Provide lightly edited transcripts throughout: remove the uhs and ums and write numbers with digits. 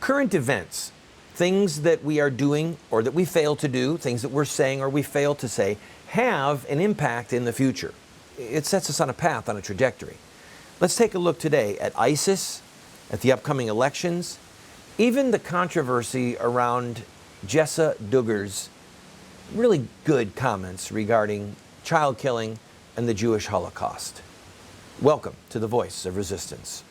current events, things that we are doing or that we fail to do, things that we're saying or we fail to say, have an impact in the future. It sets us on a path, on a trajectory. Let's take a look today at ISIS, at the upcoming elections, even the controversy around Jessa Duggar's really good comments regarding child killing and the Jewish Holocaust. Welcome to the Voice of Resistance.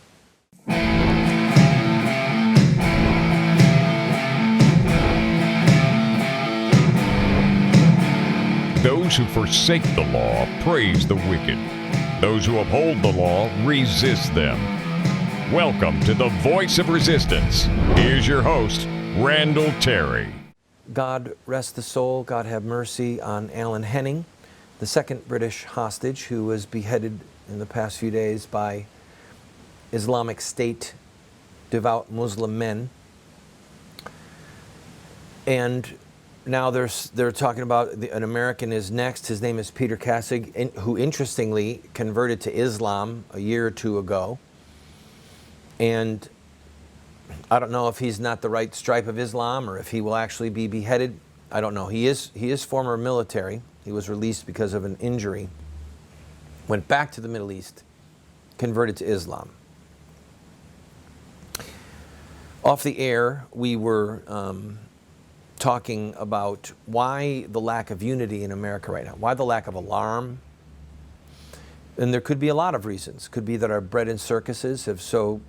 Those who forsake the law praise the wicked. Those who uphold the law resist them. Welcome to the Voice of Resistance. Here's your host, Randall Terry. God rest the soul, God have mercy on Alan Henning, the second British hostage who was beheaded in the past few days by Islamic State devout Muslim men. And now they're talking about an American is next. His name is Peter Kassig, who interestingly converted to Islam a year or two ago. And I don't know if he's not the right stripe of Islam or if he will actually be beheaded. I don't know. He is former military. He was released because of an injury. Went back to the Middle East, converted to Islam. Off the air, we were talking about why the lack of unity in America right now, why the lack of alarm. And there could be a lot of reasons. Could be that our bread and circuses have so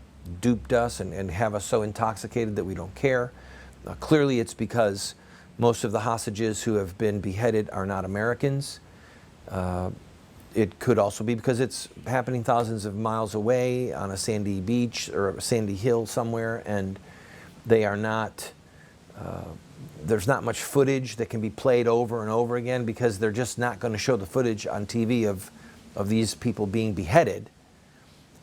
duped us and have us so intoxicated that we don't care. Clearly it's because most of the hostages who have been beheaded are not Americans. It could also be because it's happening thousands of miles away on a sandy beach or a sandy hill somewhere, and they are not there's not much footage that can be played over and over again because they're just not going to show the footage on TV of these people being beheaded.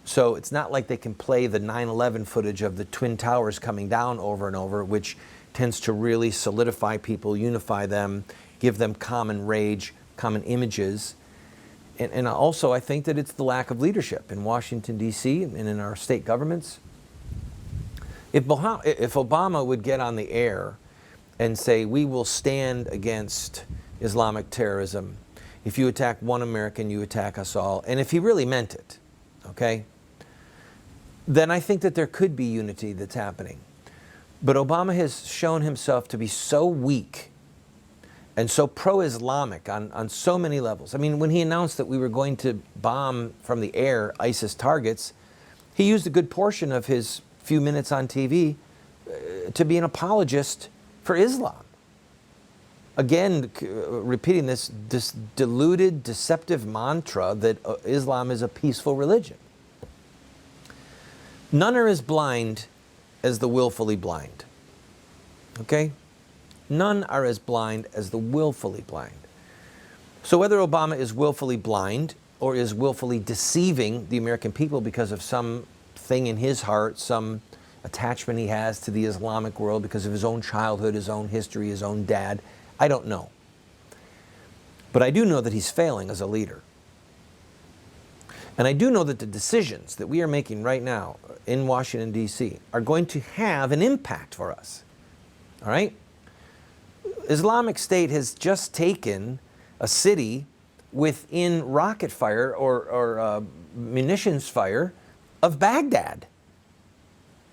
So it's not like they can play the 9/11 footage of the Twin Towers coming down over and over, which tends to really solidify people, unify them, give them common rage, common images. And also I think that it's the lack of leadership in Washington, D.C. and in our state governments. If Obama would get on the air and say, we will stand against Islamic terrorism. If you attack one American, you attack us all. And if he really meant it, okay, then I think that there could be unity that's happening. But Obama has shown himself to be so weak and so pro-Islamic on so many levels. I mean, when he announced that we were going to bomb from the air ISIS targets, he used a good portion of his few minutes on TV to be an apologist for Islam. Again, repeating this deluded, deceptive mantra that Islam is a peaceful religion. None are as blind as the willfully blind. Okay? None are as blind as the willfully blind. So whether Obama is willfully blind or is willfully deceiving the American people because of some thing in his heart, some attachment he has to the Islamic world because of his own childhood, his own history, his own dad, I don't know. But I do know that he's failing as a leader. And I do know that the decisions that we are making right now in Washington, D.C. are going to have an impact for us. All right? Islamic State has just taken a city within rocket fire or munitions fire of Baghdad.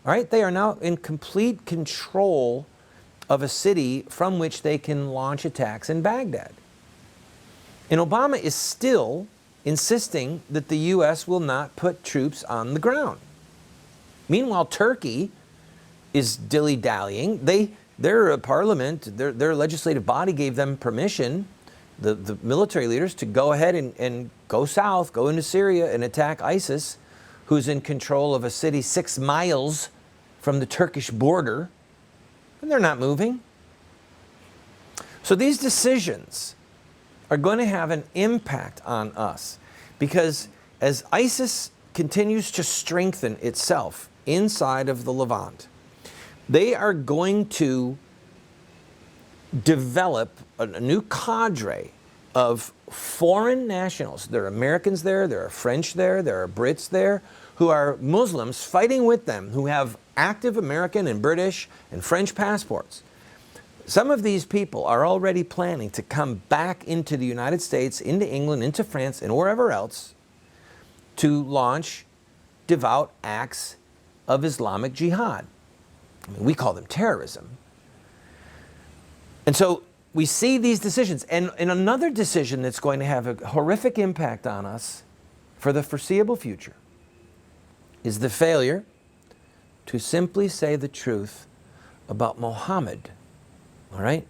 All right? They are now in complete control of a city from which they can launch attacks in Baghdad. And Obama is still insisting that the U.S. will not put troops on the ground. Meanwhile, Turkey is dilly-dallying. Their parliament, their legislative body gave them permission, the military leaders, to go ahead and go south, go into Syria and attack ISIS, who's in control of a city 6 miles from the Turkish border, and they're not moving. So these decisions are going to have an impact on us because as ISIS continues to strengthen itself inside of the Levant, they are going to develop a new cadre of foreign nationals. There are Americans there, there are French there are Brits there, who are Muslims fighting with them, who have active American and British and French passports. Some of these people are already planning to come back into the United States, into England, into France, and wherever else to launch devout acts of Islamic jihad. I mean, we call them terrorism. And so we see these decisions. And another decision that's going to have a horrific impact on us for the foreseeable future is the failure to simply say the truth about Muhammad. All right?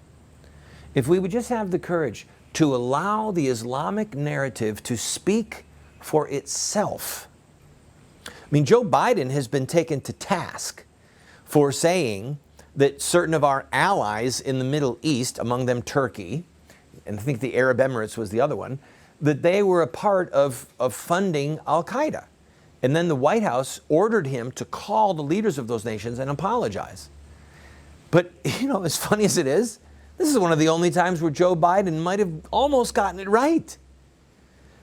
If we would just have the courage to allow the Islamic narrative to speak for itself. I mean, Joe Biden has been taken to task for saying that certain of our allies in the Middle East, among them Turkey, and I think the Arab Emirates was the other one, that they were a part of funding al-Qaeda. And then the White House ordered him to call the leaders of those nations and apologize. But, you know, as funny as it is, this is one of the only times where Joe Biden might have almost gotten it right.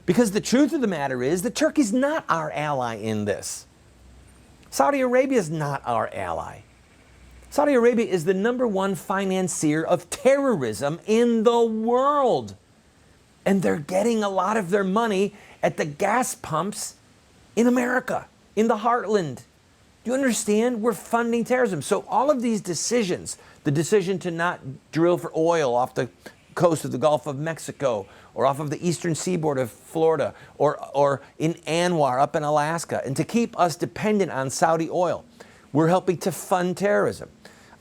Because the truth of the matter is that Turkey's not our ally in this. Saudi Arabia is not our ally. Saudi Arabia is the #1 financier of terrorism in the world. And they're getting a lot of their money at the gas pumps in America, in the heartland. Do you understand? We're funding terrorism. So all of these decisions, the decision to not drill for oil off the coast of the Gulf of Mexico, or off of the eastern seaboard of Florida, or in Anwar up in Alaska, and to keep us dependent on Saudi oil, we're helping to fund terrorism.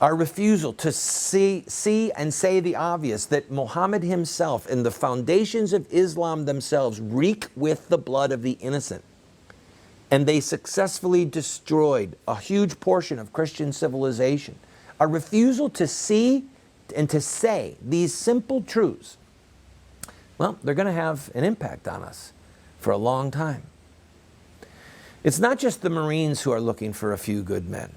Our refusal to see and say the obvious, that Muhammad himself and the foundations of Islam themselves reek with the blood of the innocent. And they successfully destroyed a huge portion of Christian civilization. Our refusal to see and to say these simple truths, well, they're going to have an impact on us for a long time. It's not just the Marines who are looking for a few good men.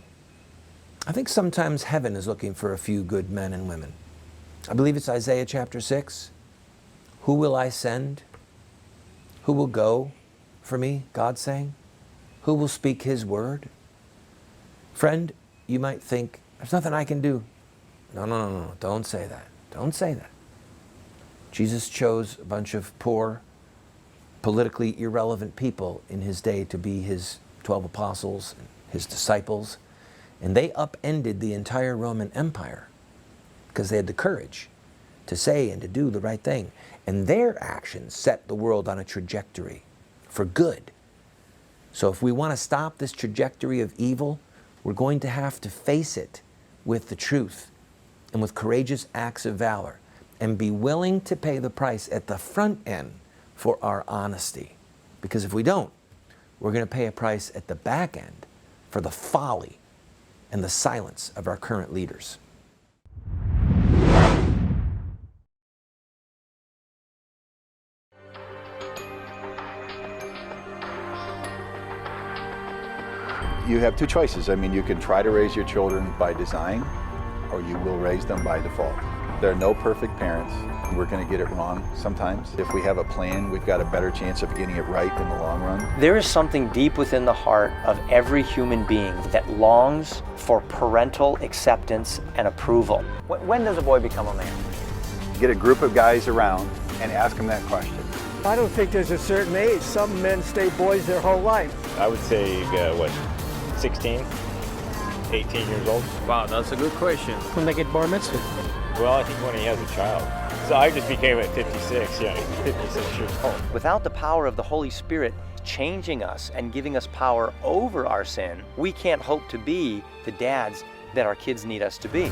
I think sometimes heaven is looking for a few good men and women. I believe it's Isaiah chapter 6. Who will I send? Who will go for me? God's saying. Who will speak his word? Friend, you might think, there's nothing I can do. No. Don't say that. Don't say that. Jesus chose a bunch of poor, politically irrelevant people in his day to be his 12 apostles, his disciples. And they upended the entire Roman Empire because they had the courage to say and to do the right thing. And their actions set the world on a trajectory for good. So if we want to stop this trajectory of evil, we're going to have to face it with the truth and with courageous acts of valor, and be willing to pay the price at the front end for our honesty. Because if we don't, we're going to pay a price at the back end for the folly and the silence of our current leaders. You have two choices. I mean, you can try to raise your children by design, or you will raise them by default. There are no perfect parents. We're going to get it wrong sometimes. If we have a plan, we've got a better chance of getting it right in the long run. There is something deep within the heart of every human being that longs for parental acceptance and approval. When does a boy become a man? Get a group of guys around and ask them that question. I don't think there's a certain age. Some men stay boys their whole life. I would say, 16, 18 years old. Wow, that's a good question. When they get bar mitzvah. Well, I think when he has a child. So I just became at 56, 56 years old. Without the power of the Holy Spirit changing us and giving us power over our sin, we can't hope to be the dads that our kids need us to be.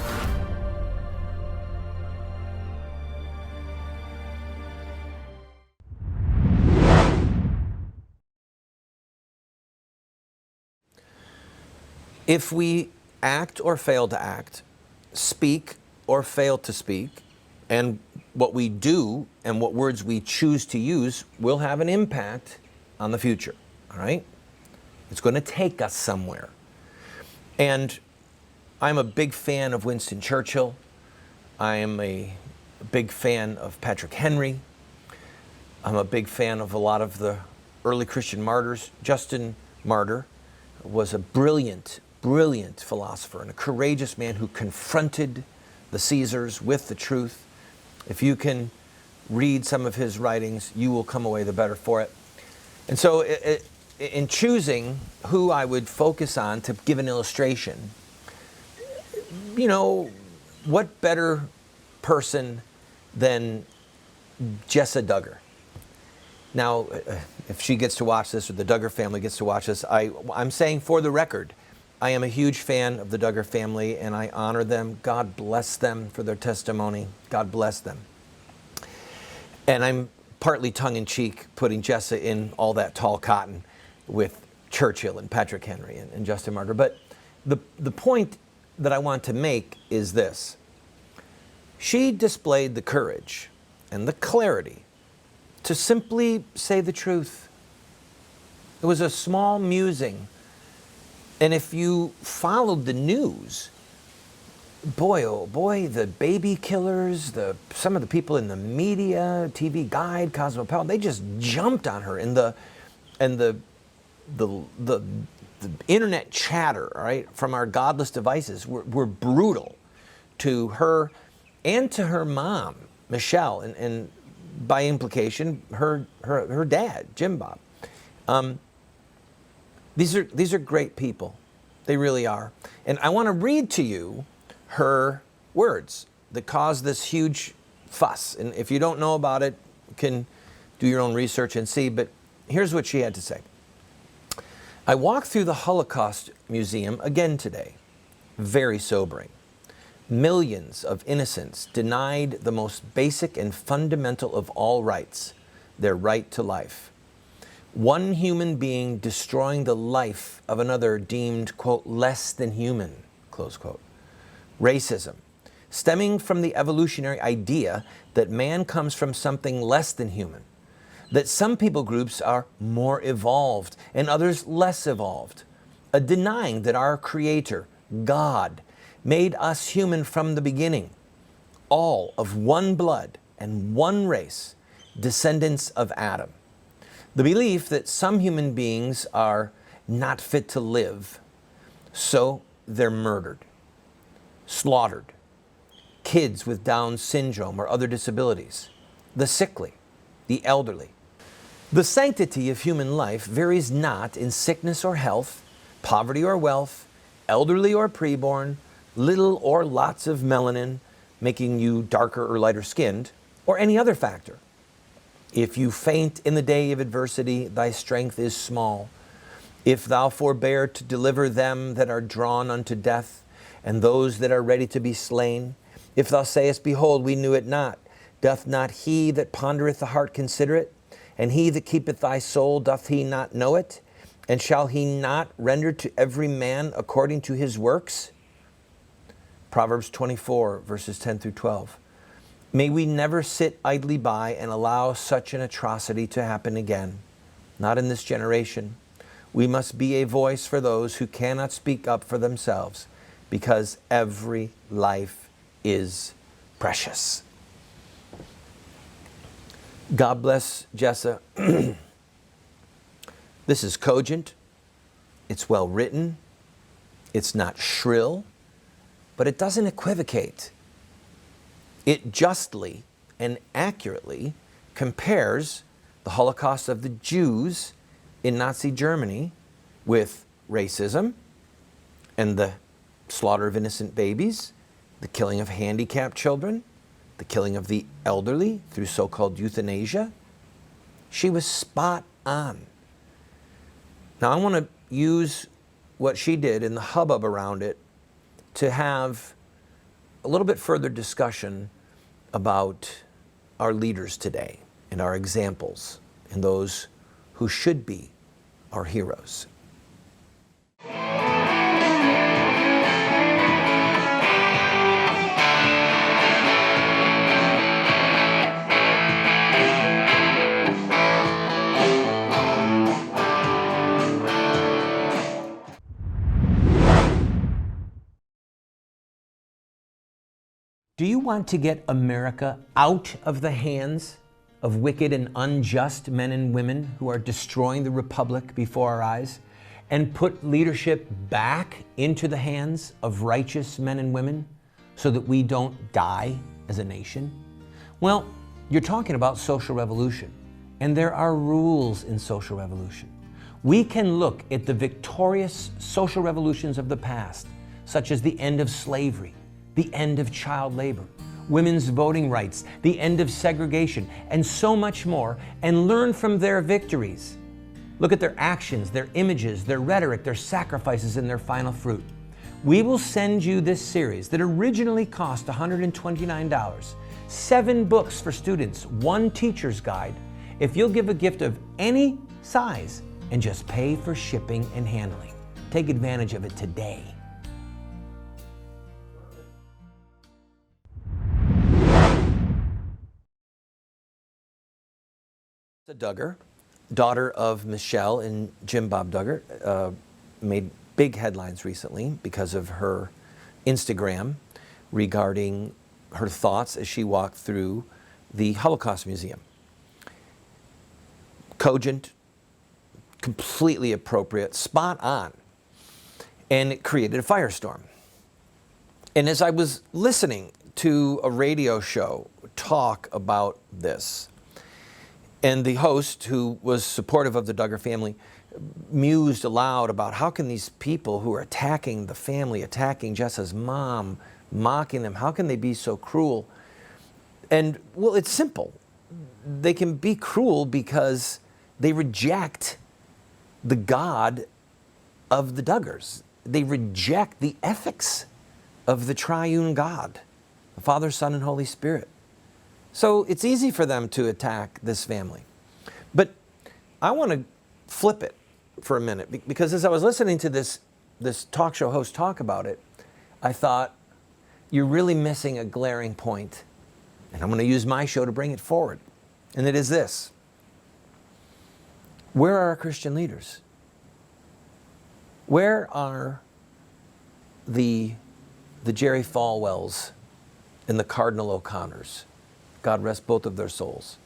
If we act or fail to act, speak or fail to speak, and what we do and what words we choose to use will have an impact on the future, all right? It's going to take us somewhere. And I'm a big fan of Winston Churchill. I am a big fan of Patrick Henry. I'm a big fan of a lot of the early Christian martyrs. Justin Martyr was a brilliant brilliant philosopher and a courageous man who confronted the Caesars with the truth. If you can read some of his writings, you will come away the better for it. And so in choosing who I would focus on to give an illustration, you know, what better person than Jessa Duggar? Now, if she gets to watch this or the Duggar family gets to watch this, I'm saying for the record, I am a huge fan of the Duggar family and I honor them. God bless them for their testimony. God bless them. And I'm partly tongue-in-cheek putting Jessa in all that tall cotton with Churchill and Patrick Henry and Justin Martyr. But the point that I want to make is this. She displayed the courage and the clarity to simply say the truth. It was a small musing. And if you followed the news, boy, oh boy, the baby killers, some of the people in the media, TV Guide, Cosmopolitan, they just jumped on her. And the internet chatter, right, from our godless devices were brutal to her and to her mom, Michelle, and by implication, her dad, Jim Bob. These are great people. They really are. And I want to read to you her words that caused this huge fuss. And if you don't know about it, you can do your own research and see. But here's what she had to say. I walked through the Holocaust Museum again today. Very sobering. Millions of innocents denied the most basic and fundamental of all rights, their right to life. One human being destroying the life of another deemed, quote, less than human, close quote. Racism, stemming from the evolutionary idea that man comes from something less than human, that some people groups are more evolved and others less evolved, a denying that our Creator, God, made us human from the beginning, all of one blood and one race, descendants of Adam. The belief that some human beings are not fit to live, so they're murdered, slaughtered, kids with Down syndrome or other disabilities, the sickly, the elderly. The sanctity of human life varies not in sickness or health, poverty or wealth, elderly or preborn, little or lots of melanin, making you darker or lighter skinned, or any other factor. If you faint in the day of adversity, thy strength is small. If thou forbear to deliver them that are drawn unto death, and those that are ready to be slain, if thou sayest, behold, we knew it not, doth not he that pondereth the heart consider it? And he that keepeth thy soul, doth he not know it? And shall he not render to every man according to his works? Proverbs 24, verses 10 through 12. May we never sit idly by and allow such an atrocity to happen again. Not in this generation. We must be a voice for those who cannot speak up for themselves, because every life is precious. God bless Jessa. This is cogent. It's well written. It's not shrill, but it doesn't equivocate. It justly and accurately compares the Holocaust of the Jews in Nazi Germany with racism and the slaughter of innocent babies, the killing of handicapped children, the killing of the elderly through so-called euthanasia. She was spot on. Now I want to use what she did and the hubbub around it to have a little bit further discussion about our leaders today and our examples and those who should be our heroes. Do you want to get America out of the hands of wicked and unjust men and women who are destroying the republic before our eyes? and put leadership back into the hands of righteous men and women so that we don't die as a nation? Well, you're talking about social revolution, and there are rules in social revolution. We can look at the victorious social revolutions of the past, such as the end of slavery, the end of child labor, women's voting rights, the end of segregation, and so much more, and learn from their victories. Look at their actions, their images, their rhetoric, their sacrifices, and their final fruit. We will send you this series that originally cost $129, 7 books for students, 1 teacher's guide, if you'll give a gift of any size and just pay for shipping and handling. Take advantage of it today. Duggar, daughter of Michelle and Jim Bob Duggar, made big headlines recently because of her Instagram regarding her thoughts as she walked through the Holocaust Museum. Cogent, completely appropriate, spot on, and it created a firestorm. And as I was listening to a radio show talk about this, and the host, who was supportive of the Duggar family, mused aloud about how can these people who are attacking the family, attacking Jessa's mom, mocking them, how can they be so cruel? And, well, it's simple. They can be cruel because they reject the God of the Duggars. They reject the ethics of the triune God, the Father, Son, and Holy Spirit. So it's easy for them to attack this family. But I want to flip it for a minute, because as I was listening to this talk show host talk about it, I thought, you're really missing a glaring point. And I'm going to use my show to bring it forward. And it is this. Where are our Christian leaders? Where are the Jerry Falwells and the Cardinal O'Connors? God rest both of their souls.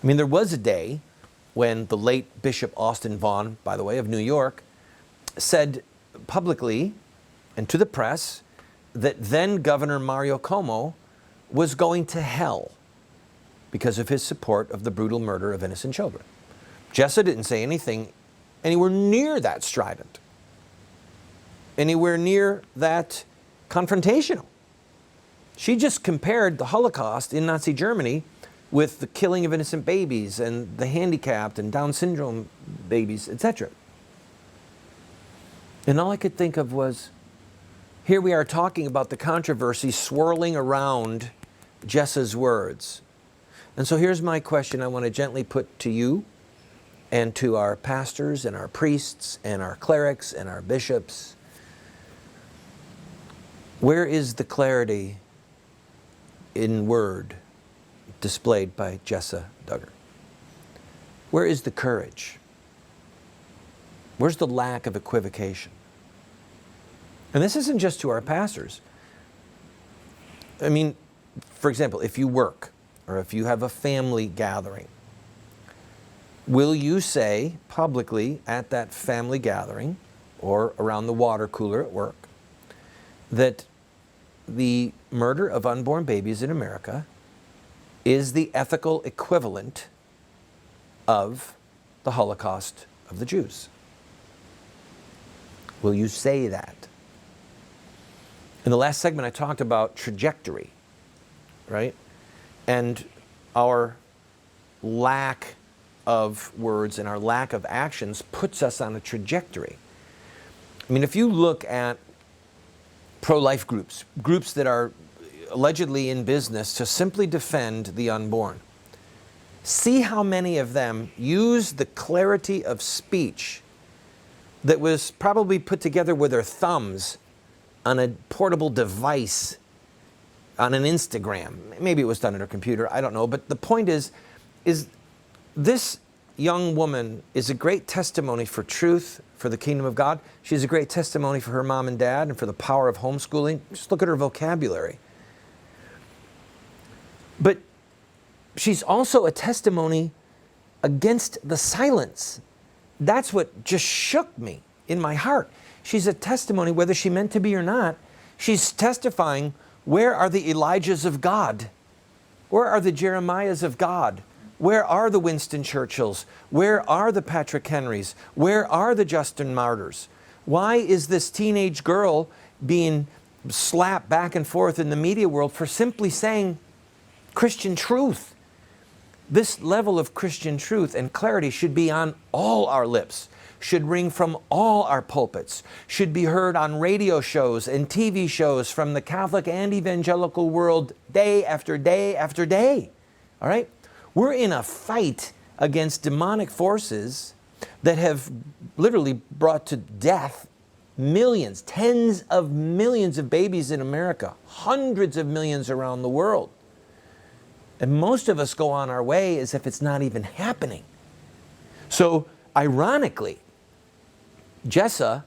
I mean, there was a day when the late Bishop Austin Vaughn, by the way, of New York, said publicly and to the press that then Governor Mario Cuomo was going to hell because of his support of the brutal murder of innocent children. Jessa didn't say anything anywhere near that strident, anywhere near that confrontational. She just compared the Holocaust in Nazi Germany with the killing of innocent babies and the handicapped and Down syndrome babies, etc. And all I could think of was, here we are talking about the controversy swirling around Jessa's words. And so here's my question I want to gently put to you and to our pastors and our priests and our clerics and our bishops. Where is the clarity in word displayed by Jessa Duggar? Where is the courage? Where's the lack of equivocation? And this isn't just to our pastors. I mean, for example, if you work or if you have a family gathering, will you say publicly at that family gathering or around the water cooler at work that the murder of unborn babies in America is the ethical equivalent of the Holocaust of the Jews? Will you say that? In the last segment, I talked about trajectory, right? And our lack of words and our lack of actions puts us on a trajectory. I mean, if you look at pro-life groups, groups that are allegedly in business to simply defend the unborn, see how many of them use the clarity of speech that was probably put together with their thumbs on a portable device on an Instagram. Maybe it was done on a computer, I don't know. But the point is this young woman is a great testimony for truth, for the kingdom of God. She's a great testimony for her mom and dad and for the power of homeschooling. Just look at her vocabulary. But she's also a testimony against the silence that's what just shook me in my heart. She's a testimony, whether she meant to be or not. She's testifying, where are the Elijahs of God? Where are the Jeremiahs of God? Where are the Winston Churchills? Where are the Patrick Henrys? Where are the Justin Martyrs? Why is this teenage girl being slapped back and forth in the media world for simply saying Christian truth? This level of Christian truth and clarity should be on all our lips, should ring from all our pulpits, should be heard on radio shows and TV shows from the Catholic and evangelical world day after day after day. All right? We're in a fight against demonic forces that have literally brought to death millions, tens of millions of babies in America, hundreds of millions around the world. And most of us go on our way as if it's not even happening. So, ironically, Jessa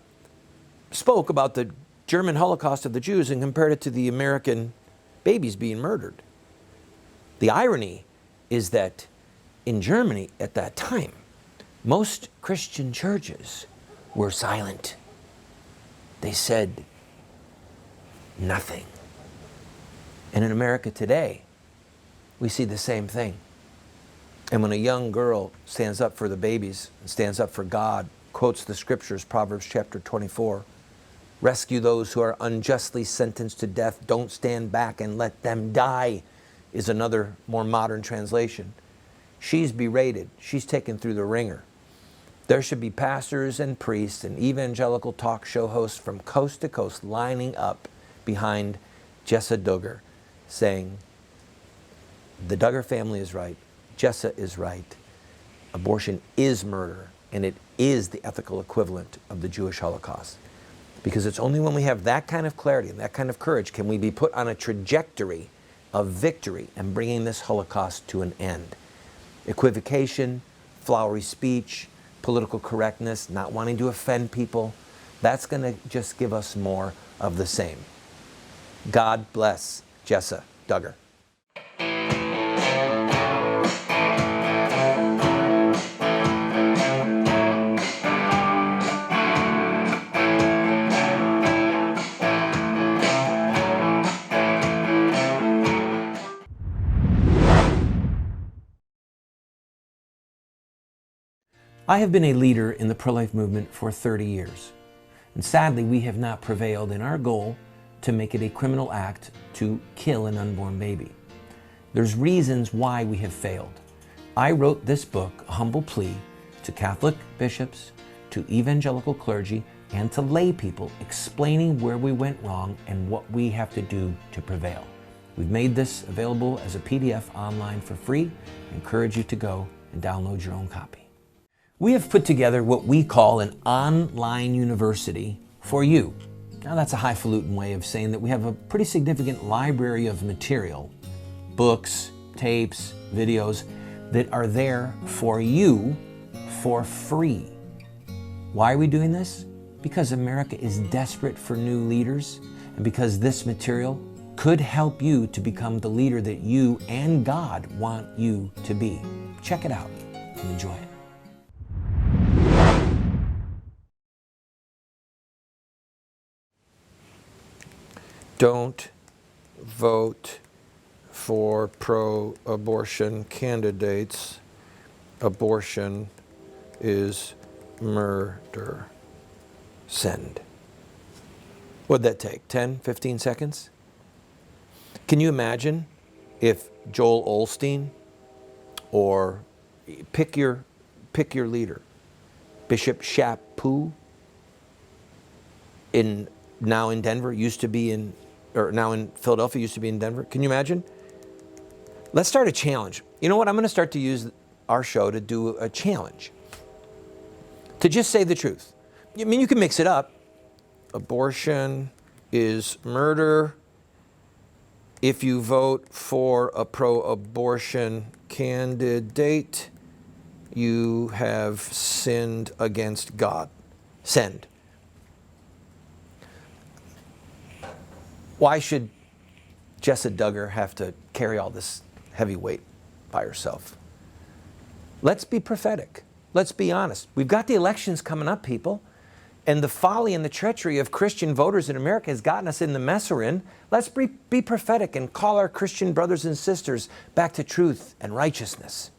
spoke about the German Holocaust of the Jews and compared it to the American babies being murdered. The irony is that in Germany at that time, most Christian churches were silent. They said nothing. And in America today, we see the same thing. And when a young girl stands up for the babies and stands up for God, quotes the scriptures, Proverbs chapter 24, rescue those who are unjustly sentenced to death, don't stand back and let them die, is another more modern translation. She's berated. She's taken through the ringer. There should be pastors and priests and evangelical talk show hosts from coast to coast lining up behind Jessa Duggar saying, the Duggar family is right, Jessa is right, abortion is murder, and it is the ethical equivalent of the Jewish Holocaust. Because it's only when we have that kind of clarity and that kind of courage can we be put on a trajectory of victory and bringing this Holocaust to an end. Equivocation, flowery speech, political correctness, not wanting to offend people, that's going to just give us more of the same. God bless Jessa Duggar. I have been a leader in the pro-life movement for 30 years, and sadly we have not prevailed in our goal to make it a criminal act to kill an unborn baby. There's reasons why we have failed. I wrote this book, A Humble Plea, to Catholic bishops, to evangelical clergy, and to lay people, explaining where we went wrong and what we have to do to prevail. We've made this available as a PDF online for free. I encourage you to go and download your own copy. We have put together what we call an online university for you. Now that's a highfalutin way of saying that we have a pretty significant library of material, books, tapes, videos that are there for you for free. Why are we doing this? Because America is desperate for new leaders, and because this material could help you to become the leader that you and God want you to be. Check it out and enjoy it. Don't vote for pro-abortion candidates. Abortion is murder. Send. What'd that take? 10, 15 seconds? Can you imagine if Joel Osteen, or pick your leader, Bishop Shapu, now in Denver, now in Philadelphia, used to be in Denver. Can you imagine? Let's start a challenge. You know what? I'm going to start to use our show to do a challenge. To just say the truth. I mean, you can mix it up. Abortion is murder. If you vote for a pro-abortion candidate, you have sinned against God. Send. Why should Jessa Duggar have to carry all this heavy weight by herself? Let's be prophetic. let's be honest. We've got the elections coming up, people. And the folly and the treachery of Christian voters in America has gotten us in the mess we're in. Let's be prophetic and call our Christian brothers and sisters back to truth and righteousness.